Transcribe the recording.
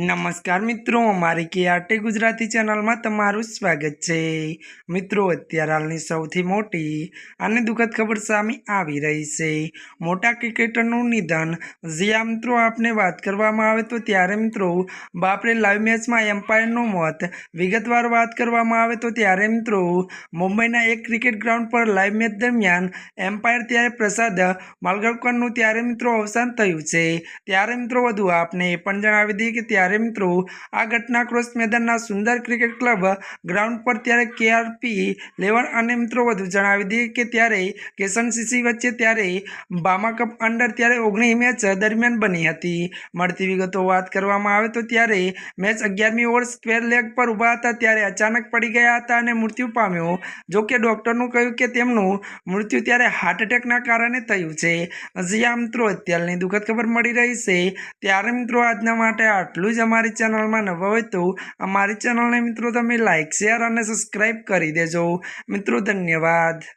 नमस्कार मित्रों, अमारी KRT गुजराती चैनल में तमारुं स्वागत है। मित्रों, अत्यार हालनी सौथी मोटी अने दुखद खबर सामे आवी रही है। मोटा क्रिकेटरनुं निधन। ज्यां मित्रों आपने बात करवामां आवे तो त्यारे मित्रों बापरे लाइव मैच में एम्पायरनुं मौत। विगतवार बात करवामां आवे तो त्यारे मित्रों मुंबईना एक क्रिकेट ग्राउंड पर लाइव मैच दरमियान एम्पायर त्यारे प्रसाद मालगांवकरनुं त्यारे मित्रों अवसान थयुं छे। त्यारे मित्रों वधु आपने ए पण जणावी दीए के त्यारे मित्रों आ घटना क्रॉस मैदानना सुंदर क्रिकेट क्लब ग्राउंड पर त्यारे KRP11 अने मित्रों वधु जणावी दीए के त्यारे KCC वच्चे त्यारे बामा कप अंडर त्यारे 19 मैच दरमियान बनी हती। मळती विगतो वात करवामां आवे तो त्यारे मैच 11मी ओवर स्क्वेर लेग पर उभा हता त्यारे अचानक पड़ी गया हता अने मृत्यु पाम्यो। जो के डॉक्टरनुं कह्युं के तेमनुं मृत्यु त्यारे हार्ट एटेकना कारणे थयुं छे। ज्यां मित्रों अत्याરની दुखद खबर मળી રહી છે ત્યારે મિત્રો આજના માટે આટલું જ। અમારી ચેનલમાં નવા હોય તો અમારી ચેનલને મિત્રો તમે લાઇક શેર અને સબસ્ક્રાઇબ કરી દેજો। મિત્રો ધન્યવાદ।